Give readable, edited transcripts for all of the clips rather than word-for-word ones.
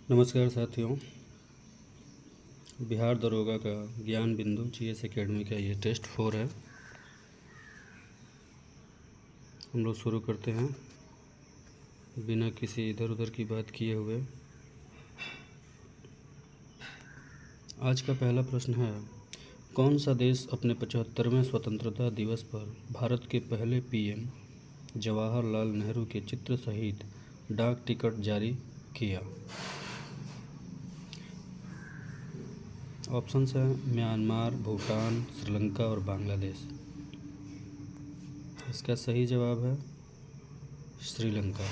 नमस्कार साथियों। बिहार दरोगा का ज्ञान बिंदु जीएस एकेडमी का ये टेस्ट 4 है। हम लोग शुरू करते हैं बिना किसी इधर उधर की बात किए हुए। आज का पहला प्रश्न है, कौन सा देश अपने 75वें स्वतंत्रता दिवस पर भारत के पहले पीएम जवाहरलाल नेहरू के चित्र सहित डाक टिकट जारी किया? ऑप्शंस हैं म्यांमार, भूटान, श्रीलंका और बांग्लादेश। इसका सही जवाब है श्रीलंका।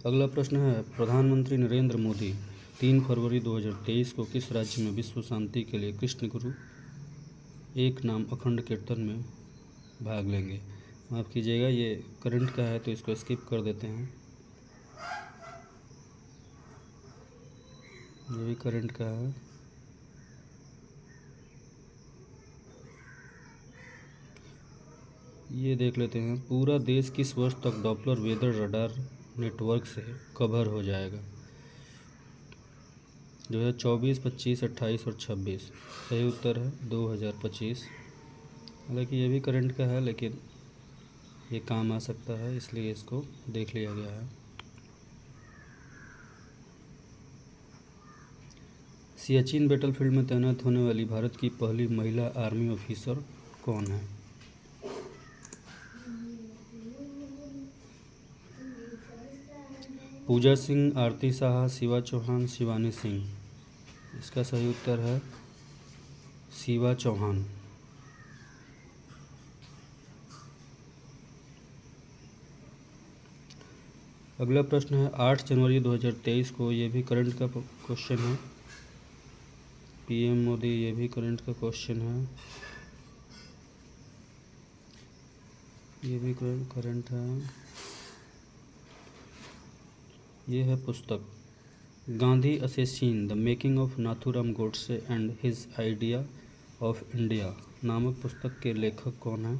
अगला प्रश्न है, प्रधानमंत्री नरेंद्र मोदी 3 फरवरी 2023 को किस राज्य में विश्व शांति के लिए कृष्ण गुरु एक नाम अखंड कीर्तन में भाग लेंगे? माफ़ कीजिएगा, ये करंट का है तो इसको स्किप कर देते हैं। ये भी करंट का है। ये देख लेते हैं, पूरा देश किस वर्ष तक डॉपलर वेदर रडार नेटवर्क से कवर हो जाएगा? 2024, 25, 28 और 26। सही उत्तर है 2025। हालांकि ये भी करंट का है लेकिन ये काम आ सकता है, इसलिए इसको देख लिया गया है। सियाचिन बैटलफील्ड में तैनात होने वाली भारत की पहली महिला आर्मी ऑफिसर कौन है? पूजा सिंह, आरती साहा, शिवा चौहान, शिवानी सिंह। इसका सही उत्तर है शिवा चौहान। अगला प्रश्न है, 8 जनवरी 2023 को, ये भी करंट का क्वेश्चन है। पीएम मोदी, ये भी करंट का क्वेश्चन है। ये भी करंट है। ये है पुस्तक Gandhi assassin the making of Nathuram Godse and his idea of India नामक पुस्तक के लेखक कौन है?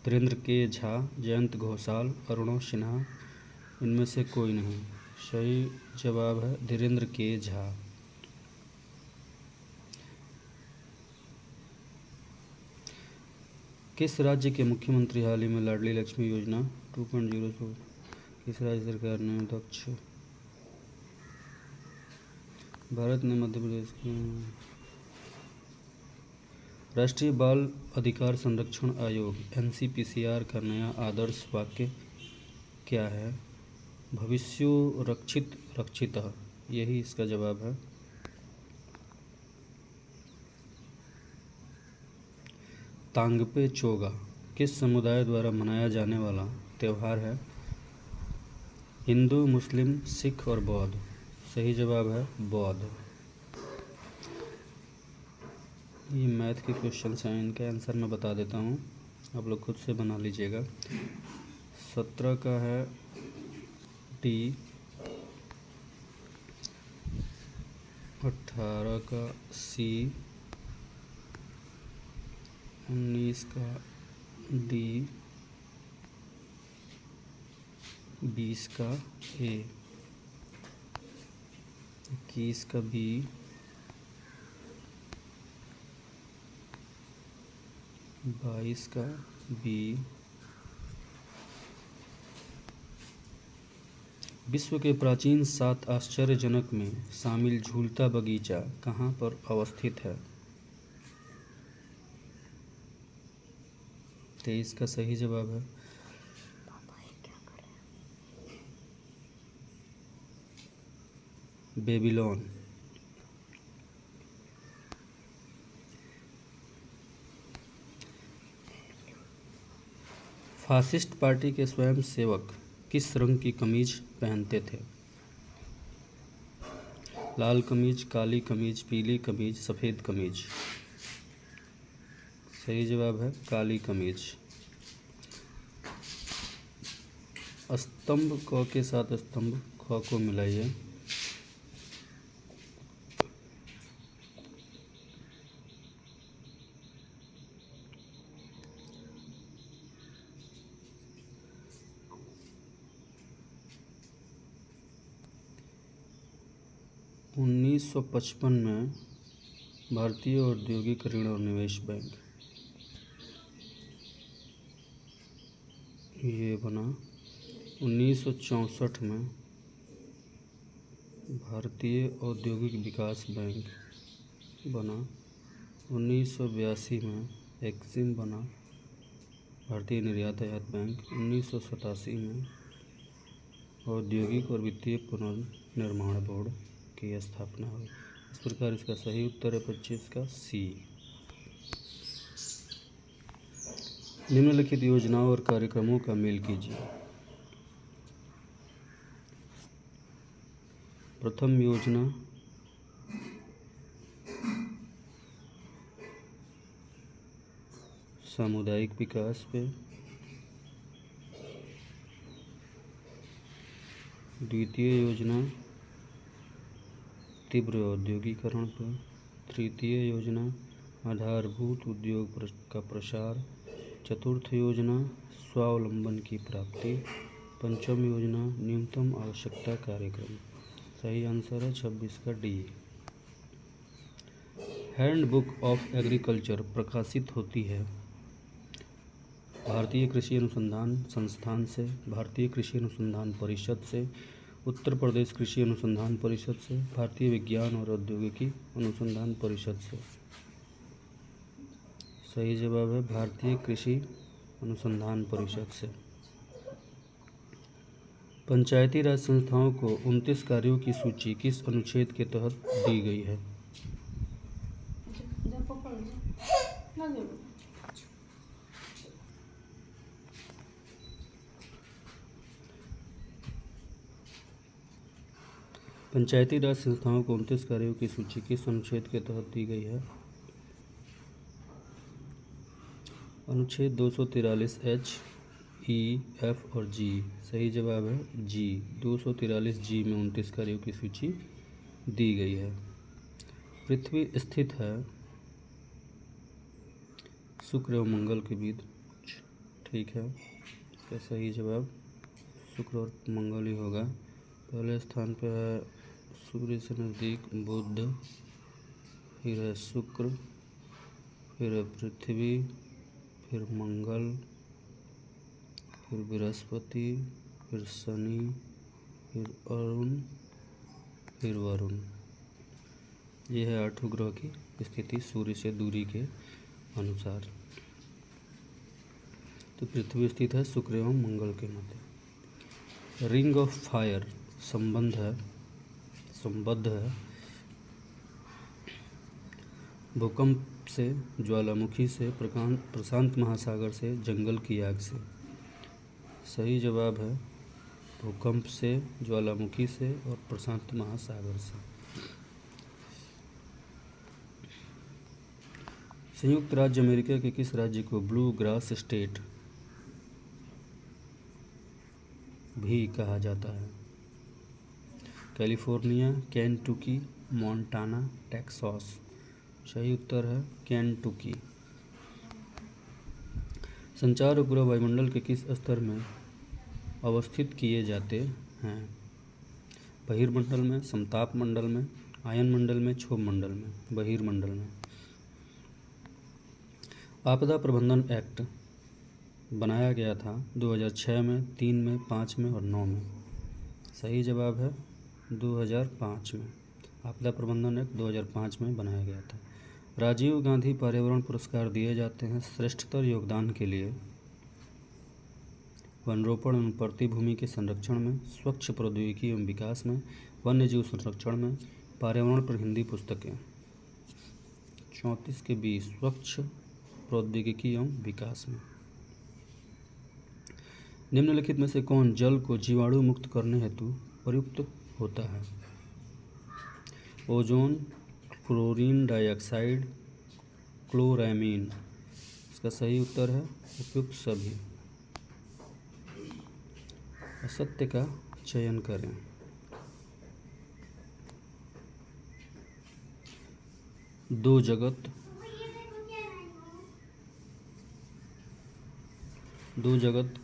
धीरेन्द्र के झा, जयंत घोषाल, अरुणव सिन्हा, इनमें से कोई नहीं। सही जवाब है धीरेन्द्र के झा। किस राज्य के मुख्यमंत्री हाल ही में लाडली लक्ष्मी योजना 2.0 को किस राज्य सरकार ने अध्यक्ष? भारत ने मध्य प्रदेश के। राष्ट्रीय बाल अधिकार संरक्षण आयोग एनसीपीसीआर का नया आदर्श वाक्य क्या है? भविष्यो रक्षित रक्षितः, यही इसका जवाब है। तांगपे चोगा किस समुदाय द्वारा मनाया जाने वाला त्यौहार है? हिंदू, मुस्लिम, सिख और बौद्ध। सही जवाब है बौद्ध। ये मैथ के क्वेश्चन हैं, इनका आंसर मैं बता देता हूँ, आप लोग खुद से बना लीजिएगा। 17 का है डी, 18 का सी, 19 का डी, 20 का ए, 21 का बी, 22 का बी। विश्व के प्राचीन 7 आश्चर्यजनक में शामिल झूलता बगीचा कहाँ पर अवस्थित है? 23 का सही जवाब है बेबीलोन। फासिस्ट पार्टी के स्वयंसेवक किस रंग की कमीज पहनते थे? लाल कमीज, काली कमीज, पीली कमीज, सफ़ेद कमीज। सही जवाब है काली कमीज। स्तंभ क के साथ स्तंभ ख को मिलाइए। 1955 में भारतीय औद्योगिक ऋण और निवेश बैंक ये बना। 1964 में भारतीय औद्योगिक विकास बैंक बना। 1982 में एक्सिम बना, भारतीय निर्यात आयात बैंक। 1987 में औद्योगिक और वित्तीय पुनर्निर्माण बोर्ड की स्थापना हुई। इस प्रकार इसका सही उत्तर है 25 का सी। निम्नलिखित योजनाओं और कार्यक्रमों का मेल कीजिए। प्रथम योजना सामुदायिक विकास पे, द्वितीय योजना तीव्र औद्योगिकरण पर, तृतीय योजना आधारभूत उद्योग का प्रसार, चतुर्थ योजना स्वावलंबन की प्राप्ति, पंचम योजना न्यूनतम आवश्यकता कार्यक्रम। सही आंसर है 26 का डी। हैंडबुक ऑफ एग्रीकल्चर प्रकाशित होती है भारतीय कृषि अनुसंधान संस्थान से, भारतीय कृषि अनुसंधान परिषद से, उत्तर प्रदेश कृषि अनुसंधान परिषद से, भारतीय विज्ञान और प्रौद्योगिकी अनुसंधान परिषद से। सही जवाब है भारतीय कृषि अनुसंधान परिषद से। पंचायती राज संस्थाओं को 29 कार्यों की सूची किस अनुच्छेद के तहत दी गई है? पंचायती राज संस्थाओं को 29 कार्यों की सूची किस अनुच्छेद के तहत दी गई है? अनुच्छेद 243 एच, ई, एफ और जी। सही जवाब है जी। 243 जी में 29 कार्यों की सूची दी गई है। पृथ्वी स्थित है शुक्र और मंगल के बीच। ठीक है, इसका सही जवाब शुक्र और मंगल ही होगा। पहले स्थान पर है सूर्य से नज़दीक बुध, फिर है शुक्र, फिर है पृथ्वी, फिर मंगल, फिर बृहस्पति, फिर शनि, फिर अरुण, फिर वरुण। यह है 8 ग्रह की स्थिति सूर्य से दूरी के अनुसार। तो पृथ्वी स्थित है शुक्र एवं मंगल के मध्य। रिंग ऑफ फायर संबद्ध है भूकंप से, ज्वालामुखी से, प्रशांत महासागर से, जंगल की आग से। सही जवाब है भूकंप से, ज्वालामुखी से और प्रशांत महासागर से। संयुक्त राज्य अमेरिका के किस राज्य को ब्लू ग्रास स्टेट भी कहा जाता है? California, Kentucky, Montana, Texas. सही उत्तर है केंटुकी। संचार उपग्रह वायुमंडल के किस स्तर में अवस्थित किए जाते हैं? बहिर्मंडल में, समताप मंडल में, आयन मंडल में, क्षोभ मंडल में। बहिर्मंडल में। आपदा प्रबंधन एक्ट बनाया गया था 2006 में, 3 में, 5 में और 9 में। सही जवाब है 2005 में। आपदा प्रबंधन एक्ट 2005 में बनाया गया था। राजीव गांधी पर्यावरण पुरस्कार दिए जाते हैं श्रेष्ठतर योगदान के लिए वनरोपण एवं प्रतिभूमि के संरक्षण में, स्वच्छ प्रौद्योगिकी एवं विकास में, वन्यजीव संरक्षण में, पर्यावरण पर हिंदी पुस्तकें। 34 के 20 स्वच्छ प्रौद्योगिकी एवं विकास में। निम्नलिखित में से कौन जल को जीवाणु मुक्त करने हेतु प्रयुक्त होता है? Ozone, chlorine dioxide, chloramine. इसका सही उत्तर है उपयुक्त सभी। असत्य का चयन करें। दो जगत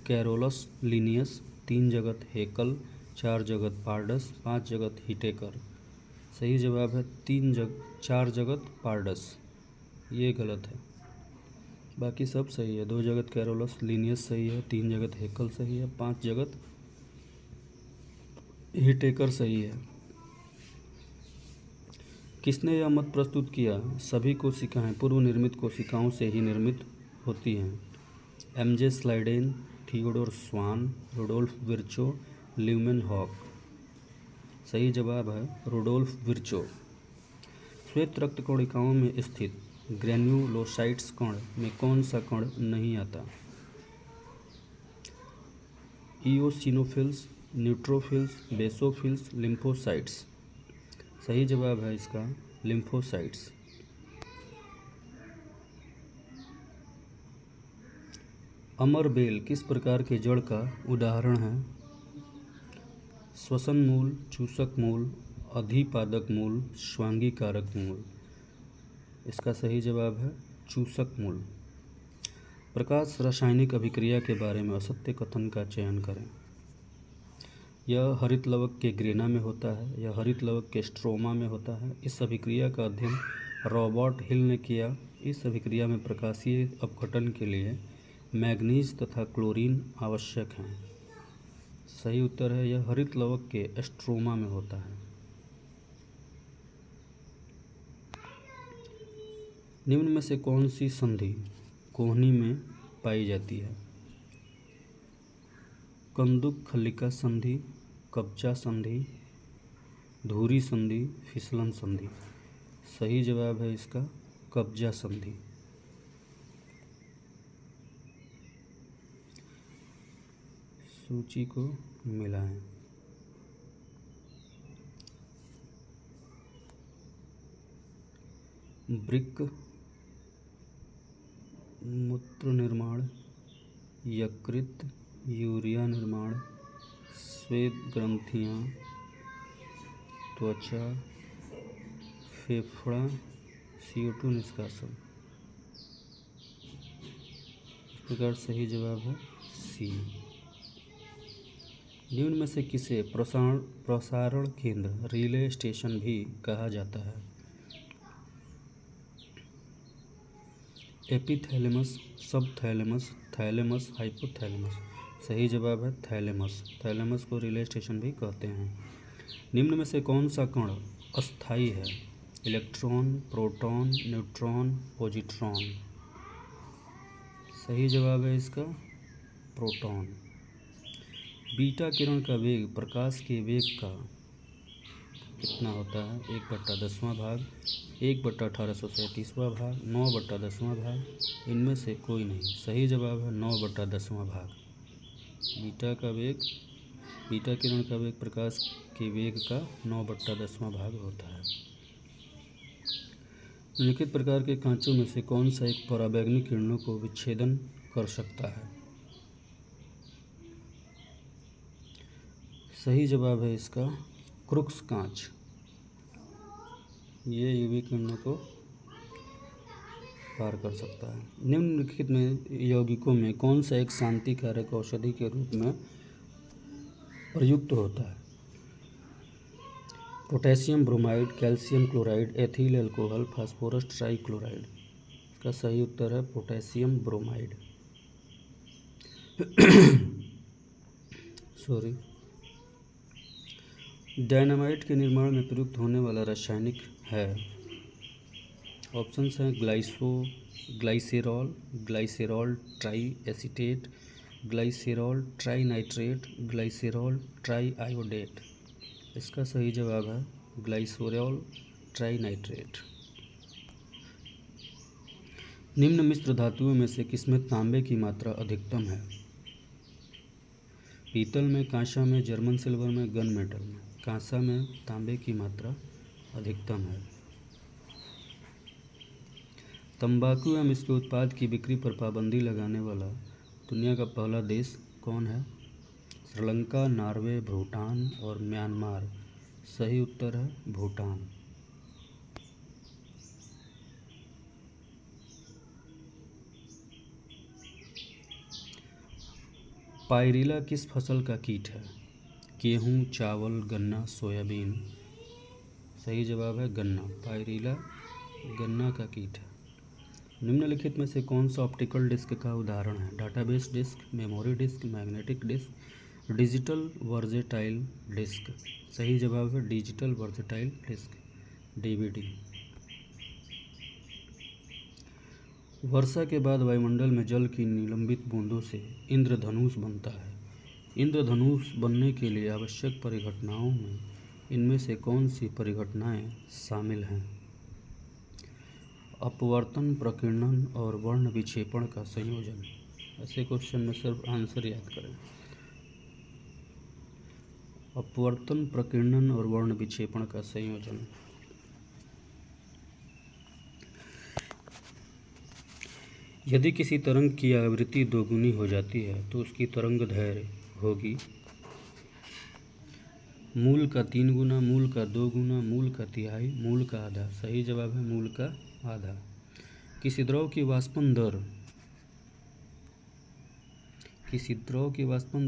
कैरोलस लिनियस, 3 जगत हेकल, 4 जगत पार्डस, 5 जगत हिटेकर। सही जवाब है 4 जगत पारडस, ये गलत है। बाकी सब सही है। 2 जगत कैरोलस लिनियस सही है, 3 जगत हेकल सही है, 5 जगत हिटेकर सही है। किसने यह मत प्रस्तुत किया, सभी कोशिकाएं पूर्व निर्मित कोशिकाओं से ही निर्मित होती हैं? एमजे स्लाइडेन, थियोडोर स्वान, रुडोल्फ विर्चो, ल्यूमेन हॉक। सही जवाब है रुडोल्फ विर्चो। श्वेत रक्त कोशिकाओं में स्थित ग्रेन्युलोसाइट्स कण में कौन सा कण नहीं आता? Eosinophils, neutrophils, basophils, lymphocytes. सही जवाब है इसका लिम्फोसाइट्स। अमर बेल किस प्रकार के जड़ का उदाहरण है? श्वसन मूल, चूसक मूल, अधिपादक मूल, स्वांगी कारक मूल। इसका सही जवाब है चूसक मूल। प्रकाश रासायनिक अभिक्रिया के बारे में असत्य कथन का चयन करें। यह हरित लवक के ग्रेना में होता है, यह हरित लवक के स्ट्रोमा में होता है। इस अभिक्रिया का अध्ययन रॉबर्ट हिल ने किया। इस अभिक्रिया में प्रकाशीय अपघटन के लिए मैग्नीज तथा क्लोरीन आवश्यक हैं। सही उत्तर है यह हरित लवक के स्ट्रोमा में होता है। निम्न में से कौन सी संधि कोहनी में पाई जाती है? कंदुक खलिका संधि, कब्जा संधि, धुरी संधि, फिसलन संधि। सही जवाब है इसका कब्जा संधि। सूची को मिलाएं। वृक्क, मूत्र निर्माण, यकृत, यूरिया निर्माण, श्वेत ग्रंथियां, त्वचा, फेफड़ा, CO2 निष्कासन। इस प्रकार सही जवाब है सी। निम्न में से किसे प्रसारण केंद्र रिले स्टेशन भी कहा जाता है? Epithalamus, subthalamus, thalamus, hypothalamus. सही जवाब है थैलेमस। थैलेमस को रिले स्टेशन भी कहते हैं। निम्न में से कौन सा कण अस्थायी है? Electron, proton, neutron, positron. सही जवाब है इसका प्रोटॉन। बीटा किरण का वेग प्रकाश के वेग का कितना होता है? 1/10वां भाग, 1/1837वां भाग, 9/10वां भाग। इनमें से कोई नहीं। सही जवाब है 9/10वां भाग। बीटा किरण का वेग प्रकाश के वेग का 9/10वां भाग होता है। निम्नलिखित प्रकार के कांचों में से कौन सा एक पराबैंगनी किरणों को विच्छेदन कर सकता है? सही जवाब है इसका क्रुक्स कांच। ये यूवी किरणों को पार कर सकता है। निम्नलिखित में यौगिकों में कौन सा एक शांति कारक औषधि के रूप में प्रयुक्त होता है? Potassium bromide, calcium chloride, ethyl alcohol, phosphorus trichloride. इसका सही उत्तर है पोटेशियम ब्रोमाइड। सॉरी। डायनामाइट के निर्माण में प्रयुक्त होने वाला रासायनिक है? ऑप्शंस हैं glycerol, glycerol triacetate, glycerol trinitrate, glycerol triiodate. इसका सही जवाब है ग्लाइसेरॉल ट्राई नाइट्रेट। निम्न मिश्र धातुओं में से किसमें तांबे की मात्रा अधिकतम है? पीतल में, कांसा में, जर्मन सिल्वर में, गन मेटल में। कांसा में तांबे की मात्रा अधिकतम है। तंबाकू एवं इसके उत्पाद की बिक्री पर पाबंदी लगाने वाला दुनिया का पहला देश कौन है? श्रीलंका, नॉर्वे, भूटान और म्यांमार। सही उत्तर है भूटान। पायरिला किस फसल का कीट है? गेहूँ, चावल, गन्ना, सोयाबीन। सही जवाब है गन्ना। पायरिला गन्ना का कीट है। निम्नलिखित में से कौन सा ऑप्टिकल डिस्क का उदाहरण है? Database disk, memory disk, magnetic disk, digital versatile disk. सही जवाब है डिजिटल वर्सेटाइल डिस्क, डीवीडी। वर्षा के बाद वायुमंडल में जल की निलंबित बूंदों से इंद्रधनुष बनता है। इंद्रधनुष बनने के लिए आवश्यक परिघटनाओं में इनमें से कौन सी परिघटनाएं शामिल हैं? अपवर्तन, प्रकीर्णन और वर्ण विक्षेपण का संयोजन। ऐसे क्वेश्चन में सिर्फ आंसर याद करें। अपवर्तन, प्रकीर्णन और वर्ण विक्षेपण का संयोजन। यदि किसी तरंग की आवृत्ति दोगुनी हो जाती है तो उसकी तरंग दैर्घ्य होगी मूल का 3 गुना, मूल का 2 गुना, मूल का तिहाई, मूल का आधा। सही जवाब है मूल का आधा। किसी द्रव की वाष्पन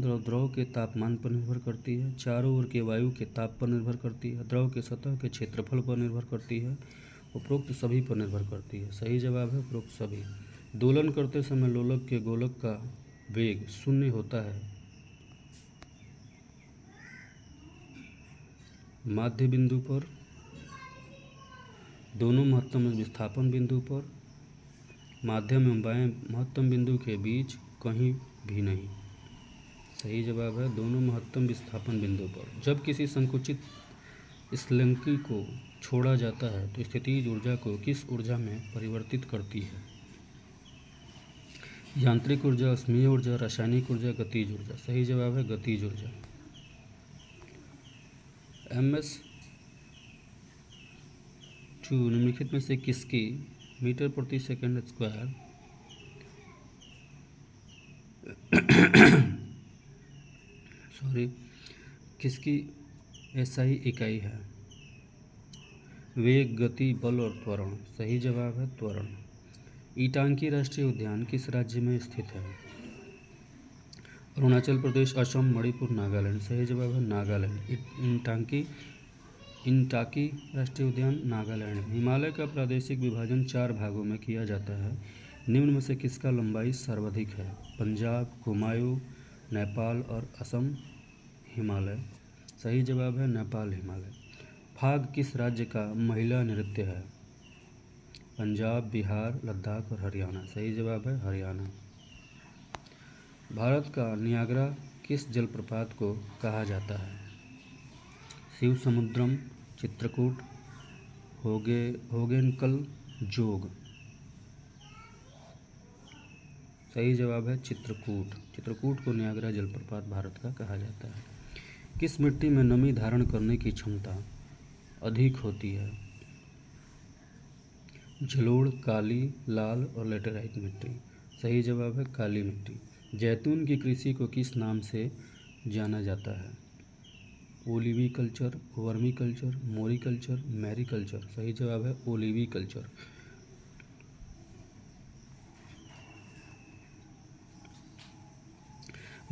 दर द्रव के तापमान पर निर्भर करती है, चारों ओर के वायु के ताप पर निर्भर करती है, द्रव के सतह के क्षेत्रफल पर निर्भर करती है, उपरोक्त सभी पर निर्भर करती है। सही जवाब है उपरोक्त सभी। दोलन करते समय लोलक के गोलक का वेग 0 होता है माध्य बिंदु पर, दोनों महत्तम विस्थापन बिंदु पर, माध्यम एवं बाएं महत्तम बिंदु के बीच कहीं भी नहीं। सही जवाब है दोनों महत्तम विस्थापन बिंदु पर। जब किसी संकुचित स्लंकी को छोड़ा जाता है तो स्थितिज ऊर्जा को किस ऊर्जा में परिवर्तित करती है? यांत्रिक ऊर्जा, अश्मीय ऊर्जा, रासायनिक ऊर्जा, गतिज ऊर्जा। सही जवाब है गतिज ऊर्जा। MS2 निम्नलिखित में से किसकी मीटर प्रति सेकंड स्क्वायर किसकी SI इकाई है? वेग, गति, बल और त्वरण। सही जवाब है त्वरण। ईटांकी राष्ट्रीय उद्यान किस राज्य में स्थित है? अरुणाचल प्रदेश, असम, मणिपुर, नागालैंड। सही जवाब है नागालैंड। इंटाकी राष्ट्रीय उद्यान नागालैंड में। हिमालय का प्रादेशिक विभाजन 4 भागों में किया जाता है। निम्न में से किसका लंबाई सर्वाधिक है? पंजाब, कुमायूं, नेपाल और असम हिमालय। सही जवाब है नेपाल हिमालय। फाग किस राज्य का महिला नृत्य है? पंजाब, बिहार, लद्दाख और हरियाणा। सही जवाब है हरियाणा। भारत का नियाग्रा किस जलप्रपात को कहा जाता है? शिव समुद्रम, चित्रकूट, होगेनकल, जोग। सही जवाब है चित्रकूट। चित्रकूट को नियाग्रा जलप्रपात भारत का कहा जाता है। किस मिट्टी में नमी धारण करने की क्षमता अधिक होती है? जलोढ़, काली, लाल और लेटेराइट मिट्टी। सही जवाब है काली मिट्टी। जैतून की कृषि को किस नाम से जाना जाता है? ओलिवी कल्चर, वर्मी कल्चर, मोरी कल्चर, मैरी कल्चर। सही जवाब है ओलिवी कल्चर।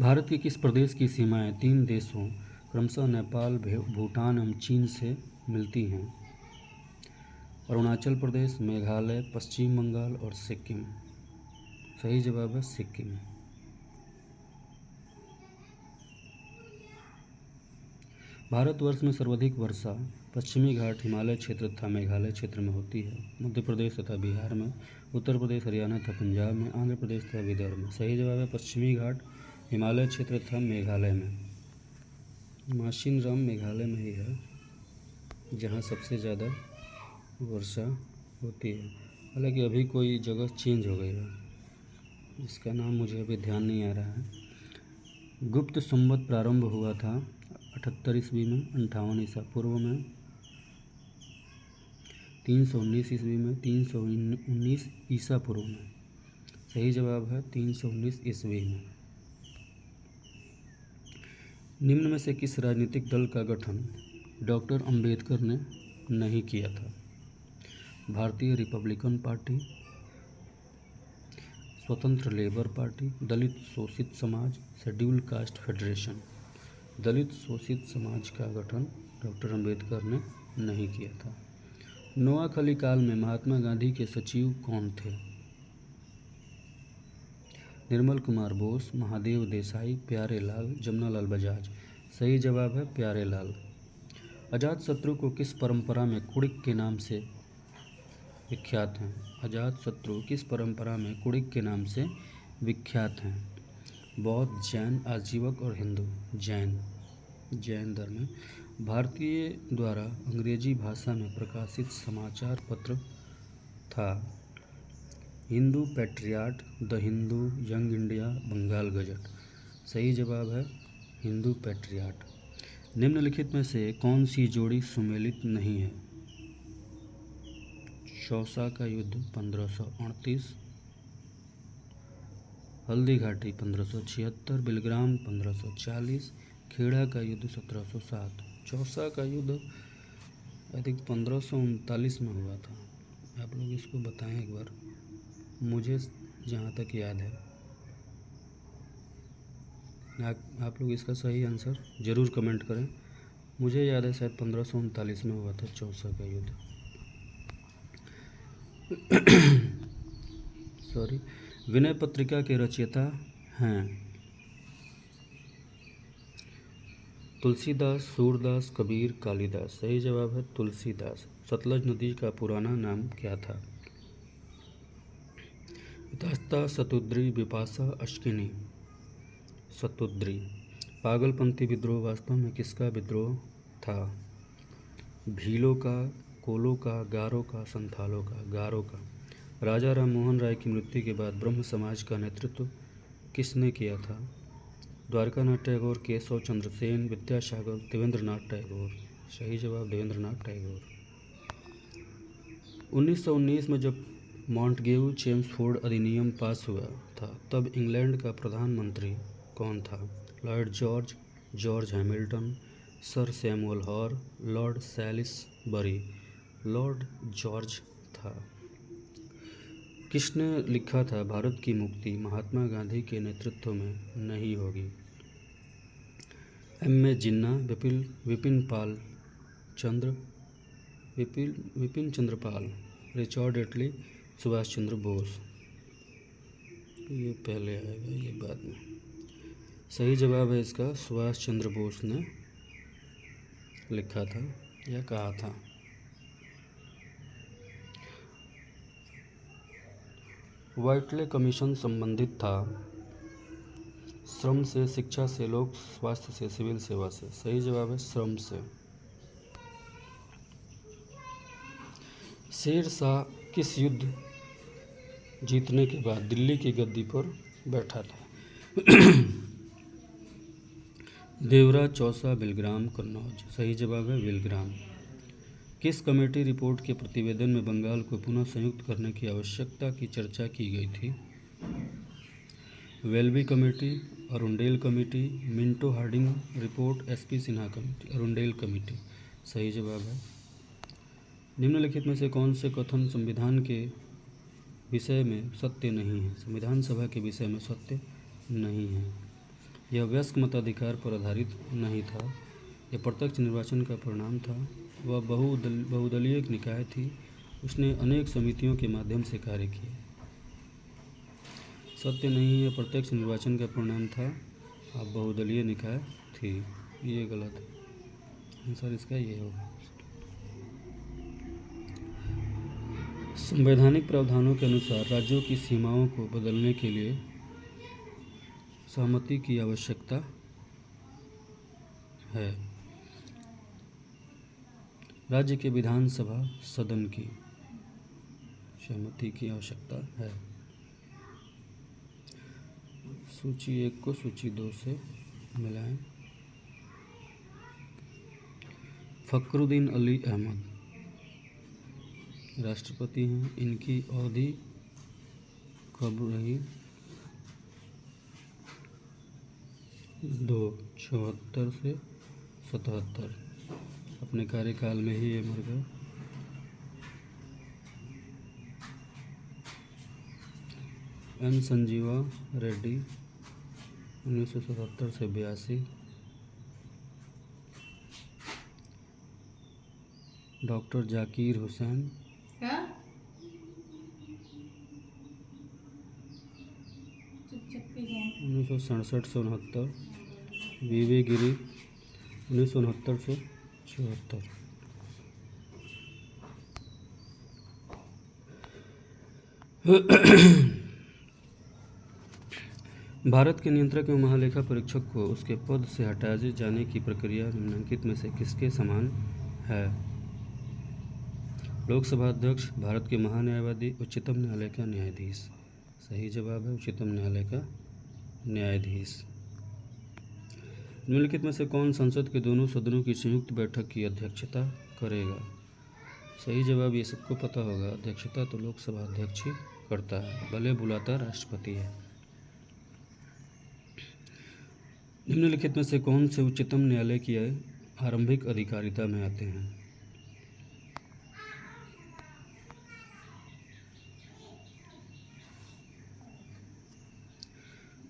भारत के किस प्रदेश की सीमाएं 3 देशों क्रमशः नेपाल, भूटान एवं चीन से मिलती हैं? अरुणाचल प्रदेश, मेघालय, पश्चिम बंगाल और सिक्किम। सही जवाब है सिक्किम। भारतवर्ष में सर्वाधिक वर्षा पश्चिमी घाट हिमालय क्षेत्र तथा मेघालय क्षेत्र में होती है। मध्य प्रदेश तथा बिहार में, उत्तर प्रदेश, हरियाणा तथा पंजाब में, आंध्र प्रदेश तथा विदर्भ में। सही जवाब है पश्चिमी घाट हिमालय क्षेत्र तथा मेघालय में। माशिनराम मेघालय में ही है जहाँ सबसे ज़्यादा वर्षा होती है। हालांकि अभी कोई जगह चेंज हो गई है, इसका नाम मुझे अभी ध्यान नहीं आ रहा है। गुप्त संवत प्रारंभ हुआ था 78 ईस्वी में, 58 ईसा पूर्व में, 319 ईस्वी में, 319 ईसा पूर्व में। सही जवाब है 319 ईस्वी में। निम्न में से किस राजनीतिक दल का गठन डॉक्टर अंबेडकर ने नहीं किया था? भारतीय रिपब्लिकन पार्टी, स्वतंत्र लेबर पार्टी, दलित शोषित समाज, शेड्यूल कास्ट फेडरेशन। दलित शोषित समाज का गठन डॉक्टर अंबेडकर ने नहीं किया था। नोआखली काल में महात्मा गांधी के सचिव कौन थे? निर्मल कुमार बोस, महादेव देसाई, प्यारेलाल, जमनालाल बजाज। सही जवाब है प्यारेलाल। अजातशत्रु को किस परंपरा में कुड़िक के नाम से विख्यात हैं? अजातशत्रु किस परंपरा में कुड़िक के नाम से विख्यात हैं? बौद्ध, जैन, आजीवक और हिंदू। जैन धर्म में। भारतीय द्वारा अंग्रेजी भाषा में प्रकाशित समाचार पत्र था? Hindu Patriot, the Hindu, Young India, Bengal Gazette. सही जवाब है हिंदू पैट्रियाट। निम्नलिखित में से कौन सी जोड़ी सुमेलित नहीं है? चौसा का युद्ध 1538, हल्दी घाटी 1576, बिलग्राम 1540, खेड़ा का युद्ध 1707। चौसा का युद्ध आई थिंक 1539 में हुआ था। आप लोग इसको बताएं एक बार, मुझे जहाँ तक याद है। आप लोग इसका सही आंसर ज़रूर कमेंट करें। मुझे याद है शायद 1539 में हुआ था चौसा का युद्ध। सॉरी। विनय पत्रिका के रचयिता हैं? तुलसीदास, सूरदास, कबीर, कालिदास। सही जवाब है तुलसीदास। सतलज नदी का पुराना नाम क्या था? दास्ता, शतुद्री, बिपाशा, अश्किनी। शतुद्री। पागलपंथी विद्रोह वास्तव में किसका विद्रोह था? भीलों का, कोलों का, गारो का, संथालों का। गारो का। राजा राम मोहन राय की मृत्यु के बाद ब्रह्म समाज का नेतृत्व किसने किया था? द्वारकानाथ टैगोर, केशव चंद्र सेन, विद्यासागर, देवेंद्रनाथ टैगोर। सही जवाब देवेंद्रनाथ टैगोर। 1919 में जब मॉन्टगेऊ चेम्सफोर्ड अधिनियम पास हुआ था तब इंग्लैंड का प्रधानमंत्री कौन था? Lord George, George Hamilton, Sir Samuel Hoare, Lord Salisbury. Lord George था। किसने लिखा था भारत की मुक्ति महात्मा गांधी के नेतृत्व में नहीं होगी? M.A. जिन्ना, विपिन चंद्र पाल, रिचर्ड एटली, सुभाष चंद्र बोस। ये पहले आएगा, ये बाद में। सही जवाब है इसका सुभाष चंद्र बोस ने लिखा था या कहा था। व्हाइटले कमीशन संबंधित था श्रम से, शिक्षा से, लोक स्वास्थ्य से, सिविल सेवा से। सही जवाब है श्रम से। शेर शाह किस युद्ध जीतने के बाद दिल्ली की गद्दी पर बैठा था? देवरा, चौसा, बिलग्राम, कन्नौज। सही जवाब है बिलग्राम। किस कमेटी रिपोर्ट के प्रतिवेदन में बंगाल को पुनः संयुक्त करने की आवश्यकता की चर्चा की गई थी? Welby committee, Arundel committee, Minto Hardinge report, SP Sinha committee. Arundel committee. सही जवाब है। निम्नलिखित में से कौन से कथन संविधान के विषय में सत्य नहीं है? संविधान सभा के विषय में सत्य नहीं है। यह वयस्क मताधिकार पर आधारित नहीं था। यह प्रत्यक्ष निर्वाचन का परिणाम था। वह बहुदलीय निकाय थी। उसने अनेक समितियों के माध्यम से कार्य किए। सत्य नहीं है, प्रत्यक्ष निर्वाचन का परिणाम था। अब बहुदलीय निकाय थी। ये गलत है। आंसर इसका ये होगा। संवैधानिक प्रावधानों के अनुसार राज्यों की सीमाओं को बदलने के लिए सहमति की आवश्यकता है। राज्य के विधानसभा सदन की सहमति की आवश्यकता है। सूची 1 को सूची 2 से मिलाएं। फखरुद्दीन अली अहमद राष्ट्रपति हैं। इनकी अवधि कब रही? 276 से 77। अपने कार्यकाल में ही ये मर गए। एन संजीवा रेड्डी 1977 से 82। डॉक्टर जाकिर हुसैन, क्या चुप है 1967 से 69, वीवी गिरी 1969 से 74। भारत के नियंत्रक एवं महालेखा परीक्षक को उसके पद से हटाए जाने की प्रक्रिया निम्नलिखित में से किसके समान है? लोकसभा अध्यक्ष, भारत के महान्यायवादी, उच्चतम न्यायालय का न्यायाधीश। सही जवाब है उच्चतम न्यायालय का न्यायाधीश। निम्नलिखित में से कौन संसद के दोनों सदनों की संयुक्त बैठक की अध्यक्षता करेगा? सही जवाब, ये सबको पता होगा, अध्यक्षता तो लोकसभा अध्यक्ष ही करता है, भले बुलाता राष्ट्रपति है। निम्नलिखित में से कौन से उच्चतम न्यायालय की आरंभिक अधिकारिता में आते हैं?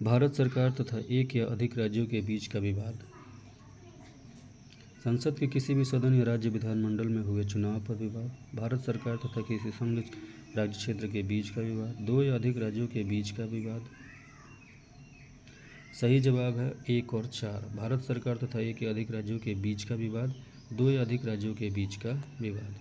भारत सरकार तथा एक या अधिक राज्यों के बीच का विवाद, संसद के किसी भी सदन या राज्य विधानमंडल में हुए चुनाव पर विवाद, भारत सरकार तथा किसी संघ राज्य क्षेत्र के बीच का विवाद, दो या अधिक राज्यों के बीच का विवाद। सही जवाब है 1 और 4, भारत सरकार तथा एक या अधिक राज्यों के बीच का विवाद, दो या अधिक राज्यों के बीच का विवाद।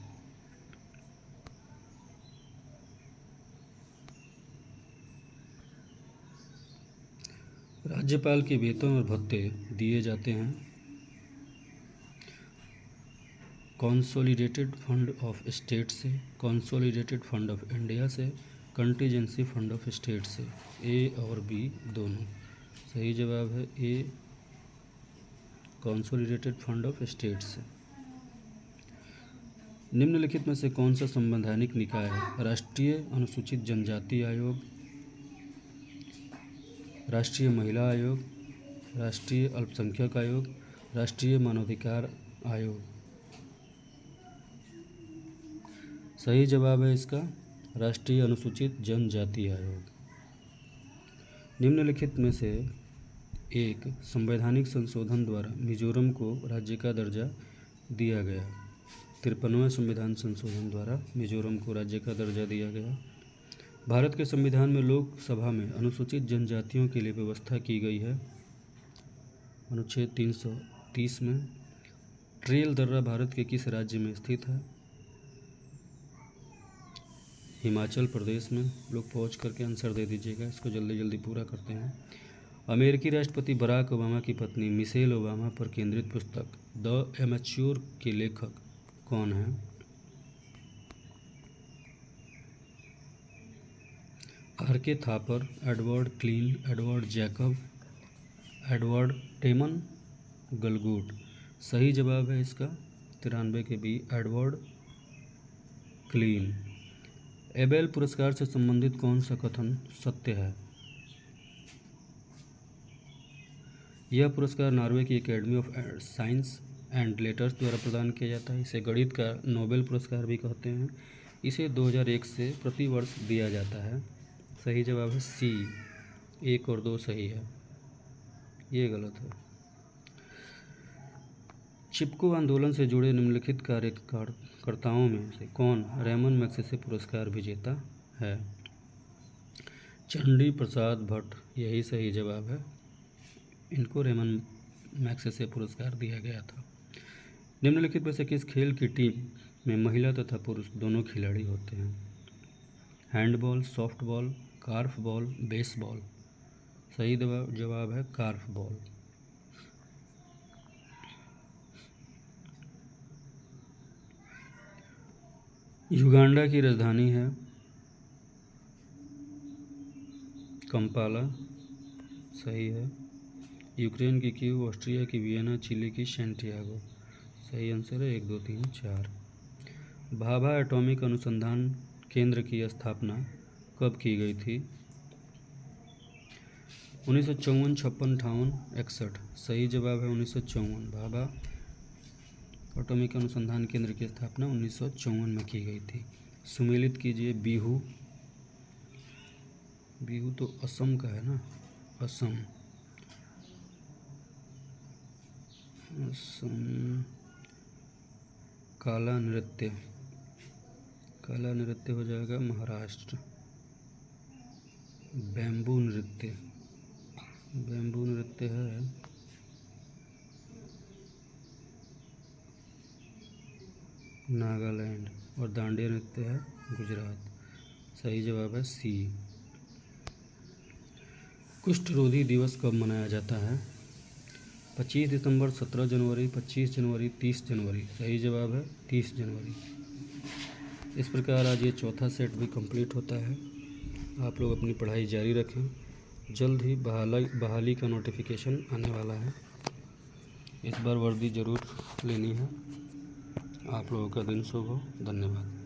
राज्यपाल के वेतन और भत्ते दिए जाते हैं कॉन्सोलिडेटेड फंड ऑफ स्टेट से, कॉन्सोलिडेटेड फंड ऑफ इंडिया से, कंटीजेंसी फंड ऑफ स्टेट से। ए और बी दोनों। सही जवाब है ए, कॉन्सोलिडेटेड फंड ऑफ स्टेट से। निम्नलिखित में से कौन सा संवैधानिक निकाय है? राष्ट्रीय अनुसूचित जनजाति आयोग, राष्ट्रीय महिला आयोग, राष्ट्रीय अल्पसंख्यक आयोग, राष्ट्रीय मानवाधिकार आयोग। सही जवाब है इसका राष्ट्रीय अनुसूचित जनजाति आयोग। निम्नलिखित में से एक संवैधानिक संशोधन द्वारा मिजोरम को राज्य का दर्जा दिया गया। 53वां संविधान संशोधन द्वारा मिजोरम को राज्य का दर्जा दिया गया। भारत के संविधान में लोकसभा में अनुसूचित जनजातियों के लिए व्यवस्था की गई है अनुच्छेद 330 में। ट्रेल दर्रा भारत के किस राज्य में स्थित है? हिमाचल प्रदेश में। लोग पहुँच करके आंसर दे दीजिएगा, इसको जल्दी जल्दी पूरा करते हैं। अमेरिकी राष्ट्रपति बराक ओबामा की पत्नी मिशेल ओबामा पर केंद्रित पुस्तक द एमेच्योर के लेखक कौन हैं? R K. Thapar, Edward Klein, Edward Jacob, Edward Damon Galgut. सही जवाब है इसका 93 के बी, एडवर्ड क्लीन। एबेल पुरस्कार से संबंधित कौन सा कथन सत्य है? यह पुरस्कार नॉर्वे की academy of science and letters द्वारा प्रदान किया जाता है। इसे गणित का नोबेल पुरस्कार भी कहते हैं। इसे 2001 से प्रतिवर्ष दिया जाता है। सही जवाब है सी, 1 और 2 सही है, ये गलत है। चिपको आंदोलन से जुड़े निम्नलिखित कार्यकर्ताओं में से कौन रेमन मैग्सेसे पुरस्कार विजेता है? चंडी प्रसाद भट्ट, यही सही जवाब है, इनको रेमन मैग्सेसे पुरस्कार दिया गया था। निम्नलिखित में से किस खेल की टीम में महिला तथा पुरुष दोनों खिलाड़ी होते हैं? Handball, softball, korfball, baseball. सही जवाब है कार्फबॉल। युगांडा की राजधानी है कंपाला। सही है। यूक्रेन की कीव, ऑस्ट्रिया की वियना, चिली की सैंटियागो। सही आंसर है 1, 2, 3, 4। भाभा एटॉमिक अनुसंधान केंद्र की स्थापना कब की गई थी? 1954, 56, 58, 61। सही जवाब है 1954। भाभा एटॉमिक अनुसंधान केंद्र की स्थापना 1954 में की गई थी। सुमेलित कीजिए बिहू। बिहू तो असम का है ना, असम। असम काला नृत्य, काला नृत्य हो जाएगा महाराष्ट्र। बैम्बू नृत्य, बैम्बू नृत्य है नागालैंड। और दांडिया नृत्य है गुजरात। सही जवाब है सी। कुष्ठ रोधी दिवस कब मनाया जाता है? 25 दिसंबर, 17 जनवरी, 25 जनवरी, 30 जनवरी। सही जवाब है 30 जनवरी। इस प्रकार आज ये चौथा सेट भी कंप्लीट होता है। आप लोग अपनी पढ़ाई जारी रखें, जल्द ही बहाली का नोटिफिकेशन आने वाला है। इस बार वर्दी ज़रूर लेनी है। आप लोगों का दिन शुभ हो। धन्यवाद।